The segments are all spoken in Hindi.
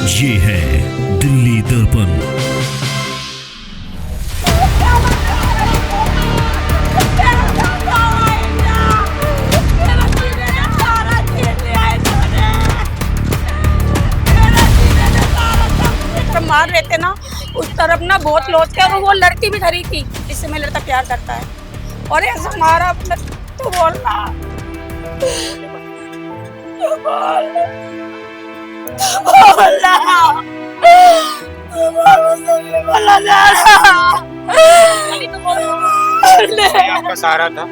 ये है दिल्ली दर्पण। मार रहे थे ना उस तरफ ना बहुत लोग थे और वो लड़की भी खड़ी थी जिससे मेरा लड़का प्यार करता है और ऐसा मारा तो बोलना आपका सहारा था।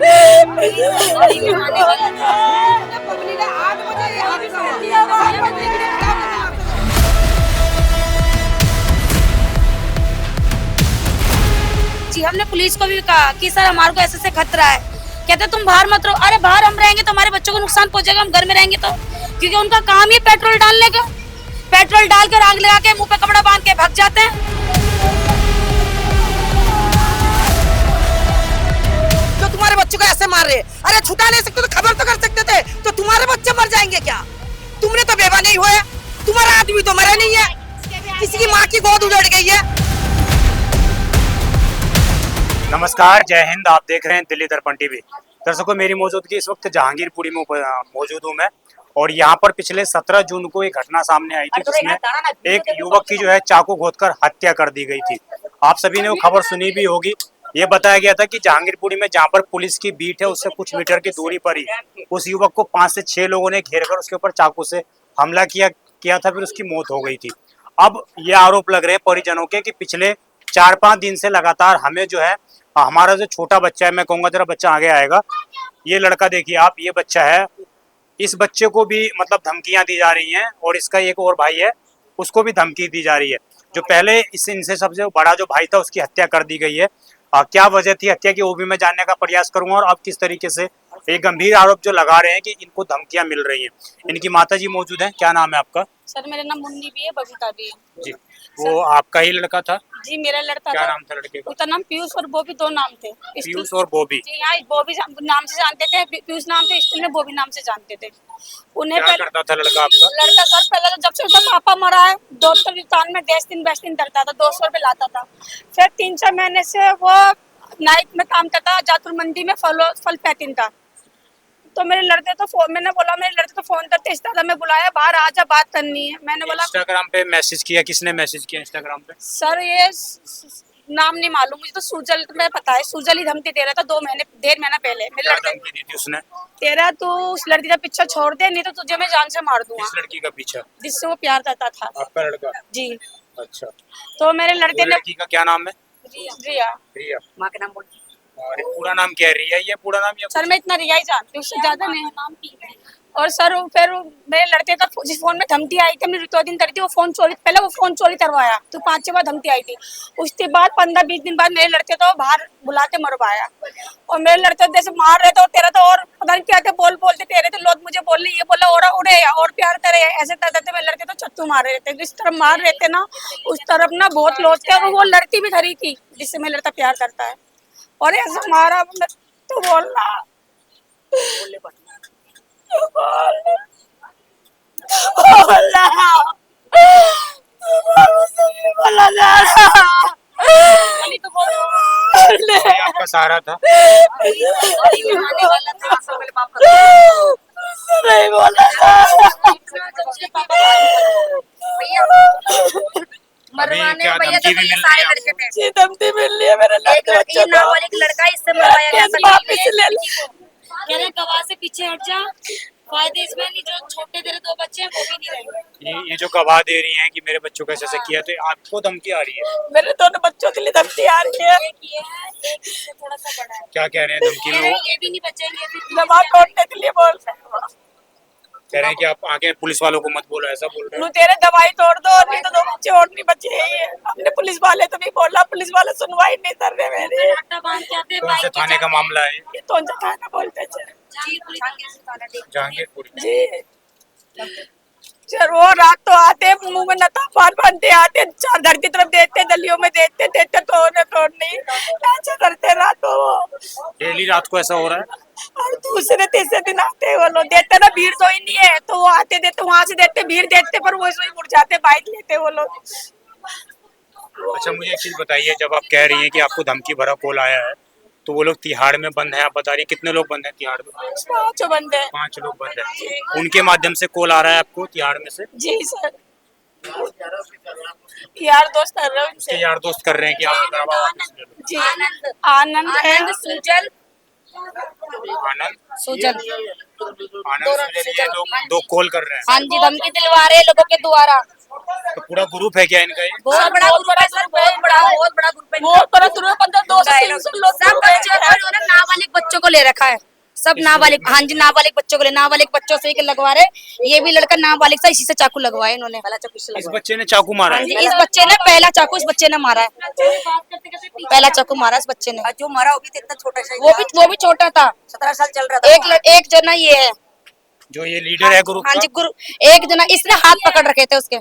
जी हमने पुलिस को भी कहा कि सर हमारे को ऐसे खतरा है। कहते तुम बाहर मत रहो। अरे बाहर हम रहेंगे तो हमारे बच्चों को नुकसान पहुंचेगा, हम घर में रहेंगे तो, क्योंकि उनका काम ही पेट्रोल डालने का। पेट्रोल डालकर आग लगा के मुंह पे कपड़ा बांध के भाग जाते हैं। जो तुम्हारे बच्चों को ऐसे मार रहे, अरे छुटा नहीं सकते तो खबर तो कर सकते थे। तो तुम्हारे बच्चे मर जाएंगे क्या? तुमने तो बेवा नहीं हुए, तुम्हारा आदमी तो मरा नहीं है, किसी की माँ की गोद उजड़ गई है। नमस्कार, जय हिंद। आप देख रहे हैं दिल्ली दर्पण टीवी। दर्शकों, मेरी मौजूदगी इस वक्त जहांगीरपुरी में मौजूद हूँ मैं, और यहाँ पर पिछले 17 जून को एक घटना सामने आई थी जिसमें एक युवक की जो है चाकू घोंचकर हत्या कर दी गई थी। आप सभी ने वो खबर सुनी भी होगी। ये बताया गया था कि जहांगीरपुरी में जहाँ पर पुलिस की बीट है उससे कुछ मीटर की दूरी पर ही उस युवक को 5 से 6 लोगों ने घेर कर उसके ऊपर चाकू से हमला किया था, फिर उसकी मौत हो गई थी। अब ये आरोप लग रहे हैं परिजनों के कि पिछले 4-5 दिन से लगातार हमें जो है हमारा जो छोटा बच्चा है, मैं कहूँगा जरा बच्चा आगे आएगा, ये लड़का देखिए आप, ये बच्चा है, इस बच्चे को भी मतलब धमकियां दी जा रही हैं, और इसका एक और भाई है उसको भी धमकी दी जा रही है। जो पहले इनसे सबसे बड़ा जो भाई था उसकी हत्या कर दी गई है। क्या वजह थी हत्या की वो भी मैं जानने का प्रयास करूंगा, और अब किस तरीके से एक गंभीर आरोप जो लगा रहे हैं कि इनको धमकियां मिल रही हैं। इनकी माता जी मौजूद हैं। क्या नाम है आपका? सर मेरा नाम मुन्नी भी है, बबीता भी है। जी, वो आपका ही लड़का था? जी मेरा लड़का क्या था। नाम था लड़के का? उसका नाम पीयूष और बॉबी, 2 नाम थे। पीयूष और बॉबी? जी यहाँ बॉबी नाम से जानते थे, पीयूष नाम से, स्कूल में बॉबी नाम से जानते थे उन्हें। क्या करता था लड़का आपका? लड़का सर पहले तो जब से उसका पापा मरा है दोस्तों में 10 दिन करता था, 200 रुपये लाता था। फिर 3-4 महीने से वो नाइट में काम करता, जातुर मंडी में फल पैकिंग था। तो मेरे लड़के तो मैंने बोला मेरे लड़के तो फोन करते इस तरह मैं बुलाया बाहर आजा बात करनी है। मैंने बोला इंस्टाग्राम पे मैसेज किया? किसने मैसेज किया इंस्टाग्राम पे? सर ये नाम नहीं मालूम मुझे, तो सुजल में पता है, सुजल ही धमकी दे रहा था 1.5 महीना पहले। मेरे लड़के धमकी दी थी उसने? तेरा तू उस लड़की का पीछा छोड़ दे, नहीं तो तुझे मैं जान से मार दूंगा। इस लड़की का पीछा? जिससे वो प्यार करता था। आपका लड़का? जी। अच्छा, तो मेरे लड़के ने, लड़की का क्या नाम है? रिया। रिया? माँ का नाम बोल। और पूरा नाम क्या है? रिया ये पूरा नाम या सर मैं इतना रिया ही जानती हूँ, उससे ज्यादा नहीं नाम। और सर फिर मेरे लड़के का जिस फोन में धमकी आई थी, हमने रिकॉर्डिंग करी थी, वो फोन चोरी, पहले वो फोन चोरी करवाया तो 5-6 बार धमकी आई थी। उसके बाद 15-20 दिन बाद मेरे लड़के को बाहर बुला के मरवाया, और मेरे लड़के जैसे मार रहे थे और तेरा तो और पता नहीं क्या बोलते तेरे थे लोग, मुझे बोल रही ये बोला और उड़े और प्यार करे, ऐसे करते थे। मेरे लड़के तो चत्तू मार रहे थे, जिस तरफ मार रहे थे ना उस तरफ ना बहुत लोग थे, और वो लड़की भी खड़ी थी जिससे मेरा लड़का प्यार करता है, और ऐसा मारा तो बोलना आपका सहारा था? नहीं बोला अभी क्या धमकी भी मिल रही है आपको? धमकी मिल रही है मेरे लड़के नाबालिग लड़का इससे मरवाया गया था। वापस ले लो। कह रहे गवाह से पीछे हट जा, फायदे इसमें नहीं, जो छोटे तेरे 2 बच्चे हैं वो भी नहीं रहेंगे। ये जो गवाह दे रही हैं कि मेरे बच्चों को ऐसे किया, तो आपको धमकी आ रही है? मेरे दोनों बच्चों के लिए धमकी आ रही है। एक ये है, एक इससे थोड़ा सा बड़ा है। क्या कह रहे हैं धमकी कह में? रहे वो हैं ये भी नहीं बचेंगे, फिर दवा तोड़ने के लिए बोल रहे हैं। कह रहे हैं कि आप आगे पुलिस वालों को मत बोलो, ऐसा बोल रहे तू हैं? तेरे दवाई तोड़ दो, नहीं तो 2 बच्चे और नहीं बचे हैं। हमने पुलिस वाले तो भी बोला, पुलिस वाले सुनवाई नहीं कर रहे मेरे। आटा बांध के आते कौन से थाने का मामला है? ये तो थाना बोलते थे जहांगीरपुर? जी। सर वो रात तो आते मुंह में नता बांधते आते, चादर की तरफ देखते, गलियों में देखते तो नहीं ऐसा करते रात को। डेली रात को ऐसा हो रहा है? और दूसरे तीसरे दिन आते हैं वो लोग, देते ना भीड़ तो ही नहीं है तो वो आते देते वहां से देते भीड़ देखते पर वो ही मुड़ जाते, बाइक लेते वो लोग। अच्छा मुझे एक चीज बताइए, जब आप कह रही हैं कि आपको धमकी भरा कॉल आया है तो वो लोग तिहाड़ में बंद है, आप बता रही हैं कितने लोग बंद हैं तिहाड़ में? 5 बंदे हैं। 5 लोग बंद हैं। उनके माध्यम से कॉल आ रहा है आपको तिहाड़ में से? जी सर, यार दोस्त कर रहे हो उसके इनसे। यार दोस्त कर रहे हैं कि आप करवाओ वापस ले लो। जी आनंद है, सुजल आनंद सुजल सुजल ये लोग 2 कॉल कर रहे हैं। हाँ जी, धमकी दिलवा रहे हैं लोगों के द्वारा। तो पूरा ग्रुप है क्या इनका ये? बहुत बड़ा ग्रुप है सर, बहुत बड़ा ग्रुप है। बहुत बड़ा ग्रुप है, 200-300 लोग सब बच्चों को इन्होंने नाबालिग बच्चों को ले रखा है, सब नाबालिग। हाँ जी, नाबालिग बच्चों को ले, नाबालिग बच्चों से ही लगवा रहे। ये भी लड़का नाबालिग था, इसी से चाकू लगवाए इन्होंने। इस बच्चे ने चाकू मारा हाँ है? जी, इस बच्चे ने पहला चाकू इस बच्चे ने मारा है, पहला चाकू मारा इस बच्चे ने। जो मरा वो भी इतना छोटा सा, वो भी छोटा था, 17 साल चल रहा था। एक जना ये है, जो ये लीडर है ग्रुप हाँ का? जी, एक जना इसने हाथ पकड़ रखे थे उसके।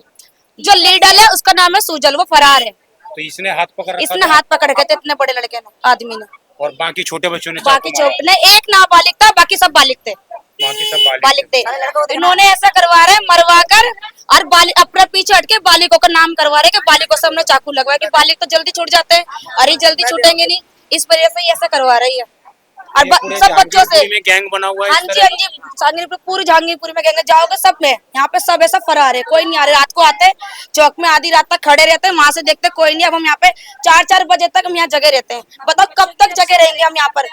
जो लीडर है उसका नाम है सुजल, वो फरार है। तो इसने हाथ पकड़ रखा इसने था? हाथ पकड़ रखे थे इतने बड़े लड़के ने, आदमी ने। और बाकी छोटे बच्चों ने बाकी चाकू मारा? छोटे ने, एक नाबालिग था, बाकी सब बालिग थे। बाकी सब बालिग थे। इन्होंने ऐसा करवा रहे, मरवा कर और बालिग अपने पीछे हट के बालिगों का नाम करवा रहे कि बालिगों से हमने चाकू लगवाया, कि बालिग तो जल्दी छूट जाते हैं और ये जल्दी छूटेंगे नहीं, इस वजह से ये ऐसा करवा रही है। और ये पूरे सब बच्चों से, जहांगीरपुरी में गैंग बना हुआ है हाँ इस जी तरह? हाँ जी, जहांगीरपुर, पूरी जहांगीरपुरी में गएंगे, जाओगे सब में, यहाँ पे सब ऐसा फरार है, कोई नहीं आ रहे। रात को आते चौक में, आधी रात तक खड़े रहते हैं, वहां से देखते कोई नहीं। अब हम यहाँ पे 4-4 बजे तक हम यहाँ जगह रहते हैं। बताओ कब तक जगह रहेंगे हम यहाँ पर,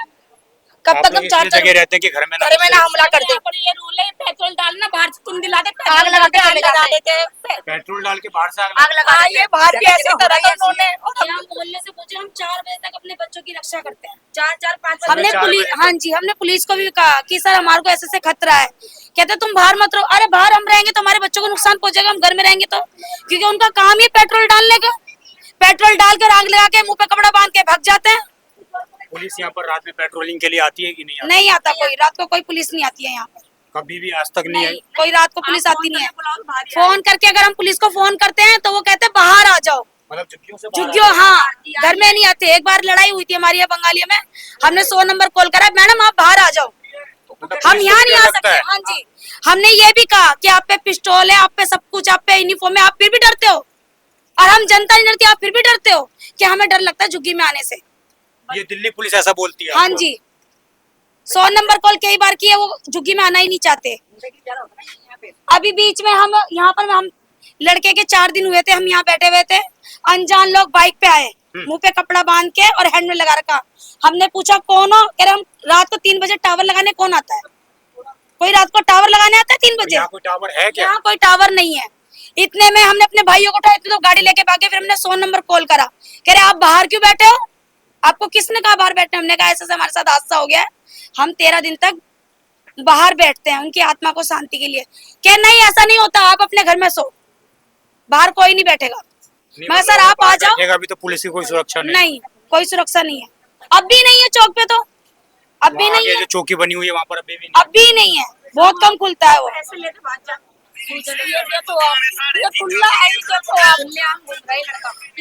कब आप तक लोग हम इसलिए 4-4 जगह रहते हैं कि घर में ना हमला कर दे, ये रूल है, पेट्रोल डालना बाहर से तुम दिला दे, आग लगा के चले लगा जाते देते हैं। पेट्रोल डाल के बाहर से आग लगा हाँ, देते ये हैं। बाहर भी ऐसे करा था उन्होंने। यहाँ मोहल्ले से पूछे, हम 4 बजे तक अपने बच्चों की रक्षा करते हैं, 4-4-5 हमने 4 पुलिस- हाँ जी, हमने पुलिस को भी कहा कि सर हमारे को ऐसे से खतरा है। कहते तुम बाहर मत रहो। अरे बाहर हम रहेंगे तो हमारे बच्चों को नुकसान पहुंचेगा, हम घर में रहेंगे तो, क्योंकि उनका काम ही पेट्रोल डालने का। पेट्रोल डालकर आग लगा के मुंह पे कपड़ा बांध के भाग जाते हैं। पुलिस यहाँ पर रात में पेट्रोलिंग के लिए आती है कि नहीं आती? नहीं आता कोई, रात को कोई पुलिस नहीं आती है यहाँ पर, कभी भी आज तक नहीं आई? कोई रात को पुलिस आती नहीं है। फोन करके अगर हम पुलिस को फोन करते हैं तो वो कहते हैं बाहर आ जाओ। मतलब झुग्गियों से बाहर झुग्गियों, हाँ, घर में नहीं आते। एक बार लड़ाई हुई थी हमारी यहाँ बंगालिया में, हमने 100 नंबर कॉल करा, मैडम आप बाहर आ जाओ, मतलब हम पुलिस यहाँ को नहीं डर आ लगता सकते। है? हाँ जी, हमने ये भी कहा कि आप पे पिस्टल है, आप पे सब कुछ, आप पे यूनिफॉर्म है, आप फिर भी डरते हो। और हम जनता नहीं डरती, आप फिर भी डरते हो, कि हमें डर लगता है झुग्गी में आने से। ये दिल्ली पुलिस ऐसा बोलती है हाँ आपको? जी, 100 नंबर कॉल कई बार किए, वो झुग्गी में आना ही नहीं चाहते। अभी बीच में हम यहाँ पर, हम लड़के के 4 दिन हुए थे, हम यहाँ बैठे हुए थे, अनजान लोग बाइक पे आए, मुंह पे कपड़ा बांध के और हैंड में लगा रखा। हमने पूछा कौन हो, कह रहे हम रात को 3 बजे टावर लगाने। कौन आता है? कोई रात को टावर लगाने आता है 3 तो बजे? यहाँ कोई टावर है क्या? यहाँ कोई टावर नहीं है। इतने में हमने अपने भाइयों को उठाया तो गाड़ी लेके भागे, फिर हमने 100 नंबर कॉल करा, कह रहे आप बाहर क्यों बैठे हो, आपको किसने कहा बाहर बैठे? हमने कहा ऐसा हमारे साथ हादसा हो गया है, हम 13 दिन तक बाहर बैठते हैं उनकी आत्मा को शांति के लिए। क्या नहीं, ऐसा नहीं होता, आप अपने घर में सो, बाहर कोई नहीं बैठेगा। नहीं, मैं मतलब सर आप बाहर आ जाओ। बैठेगा भी तो पुलिस की कोई सुरक्षा नहीं? नहीं, कोई सुरक्षा नहीं है, अब भी नहीं है चौक पे, तो अब भी वहाँ नहीं आगे है, जो चौकी बनी हुई है वहाँ पर अभी भी नहीं? अब भी नहीं है, बहुत कम खुलता है वो।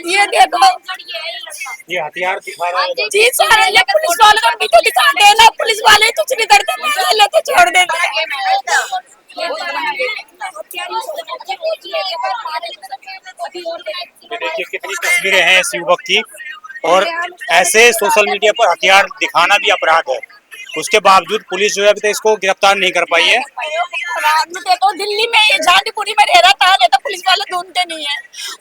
ये देखो, ये हथियार दिखा रहा है। जी सर, ये पुलिस वाले को पीछे दिखा देना, पुलिस वाले कुछ नहीं करते, पैसे लेते छोड़ देते ये देखिए कितनी तस्वीरें हैं इस युवक की, और ऐसे सोशल मीडिया पर हथियार दिखाना भी अपराध है। उसके बावजूद पुलिस जो है अभी तक इसको गिरफ्तार नहीं कर पाई है। रात में देखो, दिल्ली में ये झांसीपुरी में रह रहा था, नहीं तो पुलिस वाले ढूंढते नहीं है।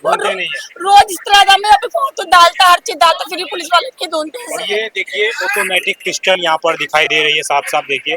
ढूंढते नहीं है। रोज इस तरह में अभी फोन तो डालता, हर चीज डालता, फिर भी पुलिस वाले नहीं ढूंढते और हैं। ये देखिए ऑटोमेटिक पिस्टल यहाँ पर दिखाई दे रही है, साफ साफ देखिए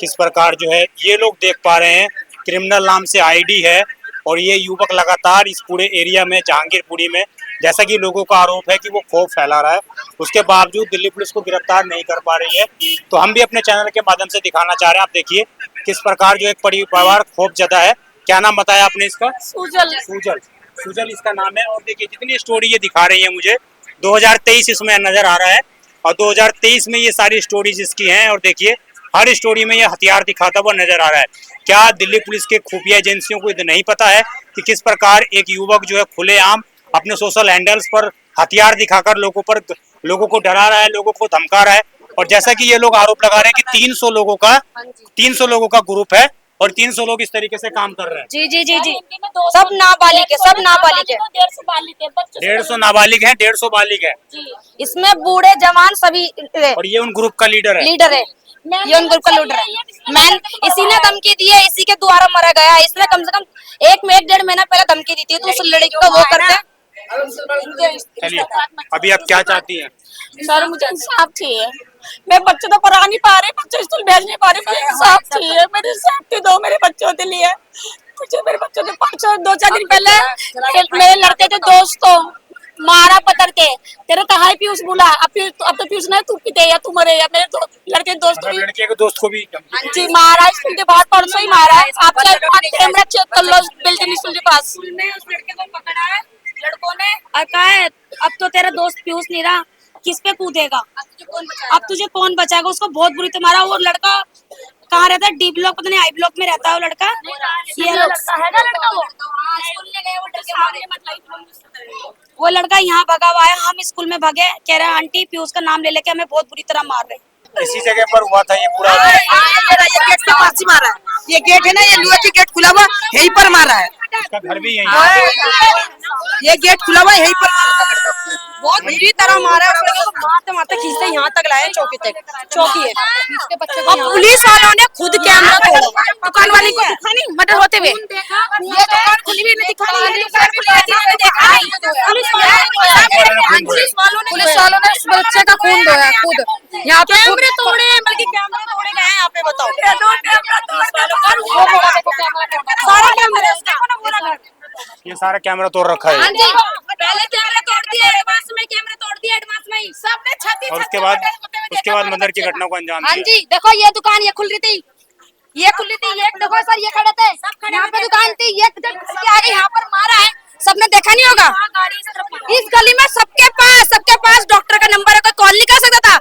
किस प्रकार जो है ये लोग देख पा रहे हैं। क्रिमिनल नाम से आईडी है और ये युवक लगातार इस पूरे एरिया में जहांगीरपुरी में, जैसा कि लोगों का आरोप है कि वो खौफ फैला रहा है, उसके बावजूद दिल्ली पुलिस को गिरफ्तार नहीं कर पा रही है। तो हम भी अपने चैनल के माध्यम से दिखाना चाह रहे हैं। आप देखिए किस प्रकार जो एक परिवार खौफ जदा है। क्या नाम बताया आपने इसका? सुजल। सुजल, सुजल इसका नाम है। और देखिए जितनी स्टोरी ये दिखा रही है मुझे, 2023 इसमें नजर आ रहा है और 2023 में ये सारी स्टोरीज इसकी हैं। और देखिए हर स्टोरी में ये हथियार दिखाता हुआ नजर आ रहा है। क्या दिल्ली पुलिस के खुफिया एजेंसियों को नहीं पता है कि किस प्रकार एक युवक जो है खुलेआम अपने सोशल हैंडल्स पर हथियार दिखाकर लोगों को डरा रहा है, लोगों को धमका रहा है? और जैसा कि ये लोग आरोप लगा रहे हैं कि 300 लोगों का ग्रुप है और 300 लोग इस तरीके से काम कर रहे हैं। जी जी जी जी सब नाबालिग है, सब नाबालिग है। 150 नाबालिग है, 150 बालिग है इसमें बूढ़े जवान सभी और ये उन ग्रुप का लीडर है। लीडर है, ये उन ग्रुप का लीडर है। मैन इसी ने धमकी दी है, इसी के द्वारा मरा गया है। इसने कम से कम 1 महीना पहले धमकी दी थी, तो उस लड़की को वो करते। चलिए अभी आप क्या चाहती हैं? सर मुझे इंसाफ चाहिए। मैं बच्चे तो पढ़ा नहीं पा रही, बच्चे स्कूल भेज नहीं पा रही, मुझे इंसाफ चाहिए। मेरी सेफ्टी दो मेरे बच्चों के लिए। मुझे मेरे बच्चों ने 2-4 दिन पहले मेरे लड़के के दोस्त को मारा पकड़ के, तेरे कहा है पीयूष बोला, अब तो पीयूष नहीं, तू पीते या तू मरे या मेरे लड़के के दोस्त मतलब लड़के के दोस्त को भी जी मारा, स्कूल के बाहर परसों ही मारा है। आप कैमरा चेक कर लो बिल्डिंग स्कूल के पास। स्कूल में उस लड़के को पकड़ा है लड़कों ने और कहा है अब तो तेरा दोस्त पीयूष नहीं रहा, किस पे कूदेगा, अब तुझे कौन बचाएगा। उसको बहुत बुरी तरह मारा। वो लड़का कहाँ रहता है? डी ब्लॉक, पता नहीं आई ब्लॉक में रहता है वो लड़का। ये लड़का है ना, लड़का वो लड़का यहाँ भगा हुआ है। हम स्कूल में भगे, कह रहे हैं आंटी पीयूष का नाम ले लेके हमें बहुत बुरी तरह मार रहे। इसी जगह पर हुआ था ये पूरा। ये गेट के पास ही मारा है। ये गेट है ना, ये लोहे की गेट खुला हुआ, यहीं पर मारा है। इसका घर भी यहीं है। ये गेट खुला हुआ, यहीं पर बहुत बुरी तरह मारा है। मारते मारते खींचते यहाँ तक लाए, चौकी तक। चौकी है और पुलिस वालों ने खुद कैमरा तोड़ा। दुकान वाली को दिखानी मर्डर होते हुए, ये दुकान खुली भी नहीं दिखानी, पुलिस वालों ने उस बच्चे का खून धोया खुद। यहाँ पे कैमरे तोड़े, बल्कि कैमरे तोड़े गए हैं। यहाँ पे बताओ, सारा कैमरा, ये सारा कैमरा तोड़ रखा है। हाँ जी, पहले कैमरा तोड़ दिया, एडवांस में कैमरा तोड़ दिया, एडवांस में ही सबने छत और उसके बाद मंदिर की घटना को अंजाम हाँ दिया। जी, देखो ये दुकान ये खुल रही थी, ये खुली थी, ये देखो सर ये खड़े थे, यहाँ पे दुकान थी, ये आगे यहाँ पर मारा है, सबने देखा नहीं होगा। इस गली में सबके पास डॉक्टर का नंबर है, कोई कॉल नहीं कर सकता था।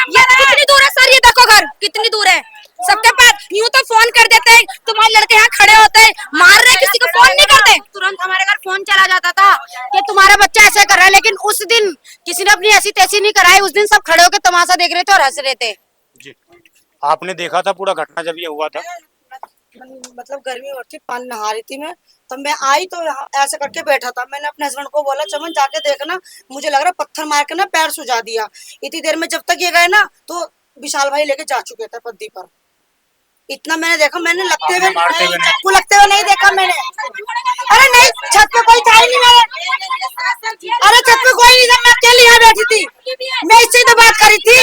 ये कितनी दूर है सर, ये देखो घर कितनी दूर है, सबके पास। यूं तो फोन कर देते, तुम्हारे लड़के यहाँ खड़े होते, मार रहे, किसी को फोन नहीं करते। तुरंत हमारे घर फोन चला जाता था कि तुम्हारा बच्चा ऐसे कर रहा है। लेकिन उस दिन किसी ने अपनी ऐसी तैसी नहीं कराई। उस दिन सब खड़े होकर तमाशा देख रहे थे और हंस रहे थे। जी, आपने देखा था पूरा घटना जब ये हुआ था? मतलब गर्मी हो रही थी, पानी नहा रही थी मैं, तब मैं आई तो ऐसे करके बैठा था। मैंने अपने हस्बैंड को बोला चमन जाके देखना, मुझे लग रहा पत्थर मार के ना पैर सुझा दिया। इतनी देर में जब तक ये गए ना तो विशाल भाई लेके जा चुके थे पद्दी पर। इतना मैंने देखा, मैंने लगते हुए नहीं देखा मैंने। अरे नहीं, छत पे कोई था ही नहीं मेरे। अरे छत पे कोई नहीं था, मैं अकेली यहाँ बैठी थी, मैं इससे तो बात करी थी।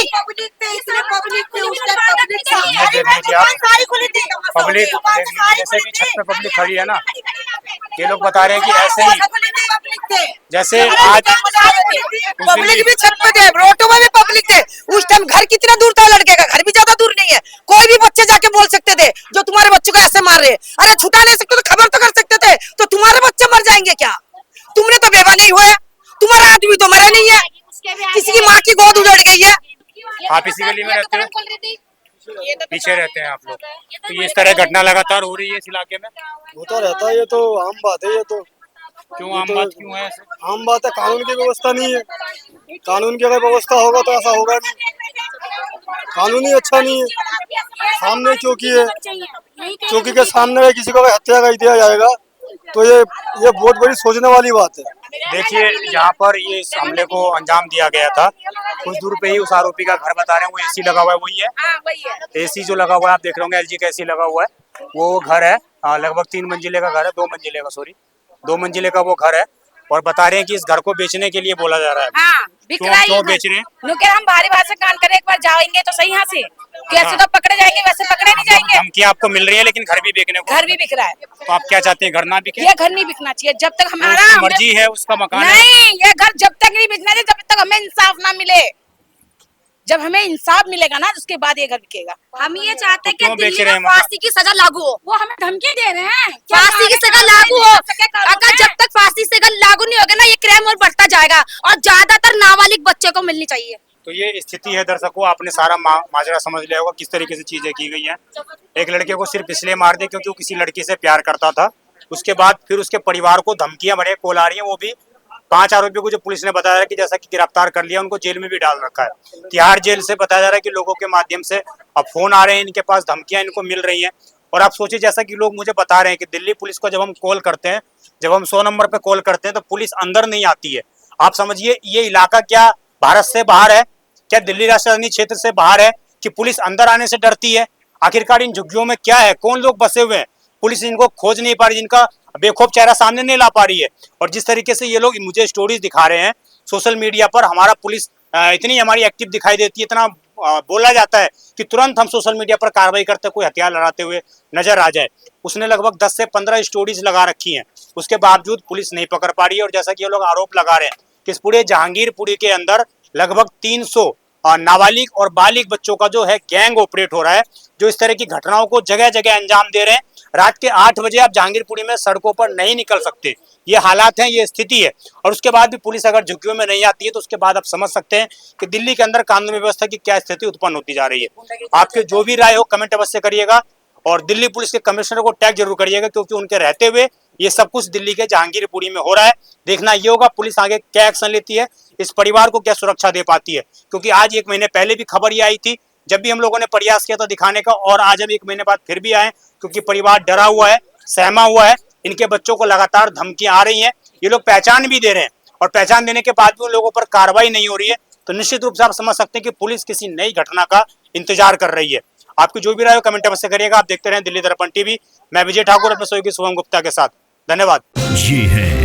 पब्लिक जैसे भी छत पे पब्लिक खड़ी है ना, ये लोग बता रहे हैं कि ऐसे ही जैसे आज पब्लिक भी छत पे थे, रोटो में भी पब्लिक थे। उस टाइम घर कितना दूर था, लड़के का घर भी ज्यादा दूर नहीं है। कोई भी बच्चे जाके बोल सकते थे जो तुम्हारे बच्चों को ऐसे मार रहे। अरे छुटा नहीं सकते तो खबर तो कर सकते थे, तो तुम्हारे बच्चे मर जाएंगे क्या? तुमने तो बेवा नहीं हुए, तुम्हारा आदमी तो मरा नहीं है, किसी की माँ की गोद उजड़ गई है। आप इसी गली में रहते हो, पीछे रहते हैं आप लोग, तो ये इस तरह घटना लगातार हो रही है इस इलाके में? होता रहता है, ये तो आम बात है। ये तो क्यों आम बात क्यों है? आम बात है, कानून की व्यवस्था नहीं है। कानून की अगर व्यवस्था होगा तो ऐसा होगा नहीं। कानून ही अच्छा नहीं है। सामने चौकी है, चौकी के सामने अगर किसी को हत्या कर दिया जाएगा तो ये बहुत बड़ी सोचने वाली बात है। देखिए यहाँ पर ये इस हमले को अंजाम दिया गया था, कुछ दूर पे ही उस आरोपी का घर बता रहे हैं, वो एसी लगा हुआ है, वही है एसी जो लगा हुआ है, आप देख रहे होंगे एलजी का एसी लगा हुआ है, वो घर है। लगभग 3 मंजिले का घर है, 2 मंजिले का, सॉरी 2 मंजिले का वो घर है। और बता रहे हैं कि इस घर को बेचने के लिए बोला जा रहा है। हाँ, बिक रहा है। क्यों बेच रहे हैं? क्योंकि हम भारी भाषा कान करें, एक बार जाएंगे तो सही यहाँ से, कैसे तो पकड़े जाएंगे, वैसे पकड़े नहीं जाएंगे। धमकियां आपको मिल रही है, लेकिन घर भी बेचने को? घर भी बिक रहा है। तो आप क्या चाहते हैं, घर ना बिके? ये घर नहीं बिकना चाहिए जब तक हमारा मर्जी है, उसका मकान है। नहीं, ये घर जब तक नहीं बिकना चाहिए जब तक हमें इंसाफ ना मिले। जब हमें इंसाफ मिलेगा ना उसके बाद ये घर बिकेगा। हम ये चाहते हैं कि दिल्ली में फांसी की सजा लागू हो। वो हमें धमकी दे रहे हैं, फांसी की सजा लागू हो। अगर जब तक फांसी की सजा लागू नहीं होगा ना, ये क्राइम और बढ़ता जाएगा और ज्यादातर नाबालिग बच्चे को मिलनी चाहिए। तो ये स्थिति है दर्शकों, आपने सारा माजरा समझ लिया होगा किस तरीके से चीजें की गई हैं। एक लड़के को सिर्फ इसलिए मार दिया क्योंकि वो किसी लड़की से प्यार करता था। उसके बाद फिर उसके परिवार को धमकियां बड़े कॉल आ रही हैं, वो भी 5 आरोपियों को जो पुलिस ने बताया कि जैसा कि गिरफ्तार कर लिया, उनको जेल में भी डाल रखा है। तिहाड़ जेल से बताया जा रहा है कि लोगों के माध्यम से अब फोन आ रहे हैं, इनके पास धमकियां इनको मिल रही हैं। और आप सोचिए, जैसा कि लोग मुझे बता रहे हैं कि दिल्ली पुलिस को जब हम कॉल करते हैं, जब हम 100 नंबर पे कॉल करते हैं तो पुलिस अंदर नहीं आती है। आप समझिए, ये इलाका क्या भारत से बाहर है, क्या दिल्ली राजधानी क्षेत्र से बाहर है कि पुलिस अंदर आने से डरती है? आखिरकार इन झुग्गियों में क्या है, कौन लोग बसे हुए हैं? पुलिस इनको खोज नहीं पा रही, जिनका बेखौफ चेहरा सामने नहीं ला पा रही है। और जिस तरीके से ये लोग मुझे स्टोरीज दिखा रहे हैं सोशल मीडिया पर, हमारा पुलिस इतनी हमारी एक्टिव दिखाई देती है, इतना बोला जाता है कि तुरंत हम सोशल मीडिया पर कार्रवाई करते, कोई हथियार लड़ाते हुए नजर आ जाए। उसने लगभग 10 से 15 स्टोरीज लगा रखी हैं, उसके बावजूद पुलिस नहीं पकड़ पा रही है। और जैसा कि ये लोग आरोप लगा रहे हैं कि इस पूरे जहांगीरपुरी के अंदर लगभग 300 नाबालिग और बालिग बच्चों का जो है गैंग ऑपरेट हो रहा है, जो इस तरह की घटनाओं को जगह जगह अंजाम दे रहे हैं। रात के 8 बजे आप जहांगीरपुरी में सड़कों पर नहीं निकल सकते, ये हालात हैं, ये स्थिति है। और उसके बाद भी पुलिस अगर झुग्गियों में नहीं आती है तो उसके बाद आप समझ सकते हैं कि दिल्ली के अंदर कानून व्यवस्था की क्या स्थिति उत्पन्न होती जा रही है। आपके जो भी राय हो कमेंट अवश्य करिएगा, और दिल्ली पुलिस के कमिश्नर को टैग जरूर करिएगा, क्योंकि उनके रहते हुए ये सब कुछ दिल्ली के जहांगीरपुरी में हो रहा है। देखना ये होगा पुलिस आगे क्या एक्शन लेती है, इस परिवार को क्या सुरक्षा दे पाती है। क्योंकि आज 1 महीने पहले भी खबर ये आई थी, जब भी हम लोगों ने प्रयास किया था दिखाने का, और आज हम 1 महीने बाद फिर भी आए, क्योंकि परिवार डरा हुआ है, सहमा हुआ है। इनके बच्चों को लगातार धमकियां आ रही हैं, ये लोग पहचान भी दे रहे हैं, और पहचान देने के बाद भी उन लोगों पर कार्रवाई नहीं हो रही है। तो निश्चित रूप से आप समझ सकते हैं कि पुलिस किसी नई घटना का इंतजार कर रही है। आपकी जो भी राय हो कमेंट अवश्य करिएगा। आप देखते रहें दिल्ली दर्पण टीवी। मैं विजय ठाकुर अपने सहयोगी शुभम गुप्ता के साथ। धन्यवाद। ये है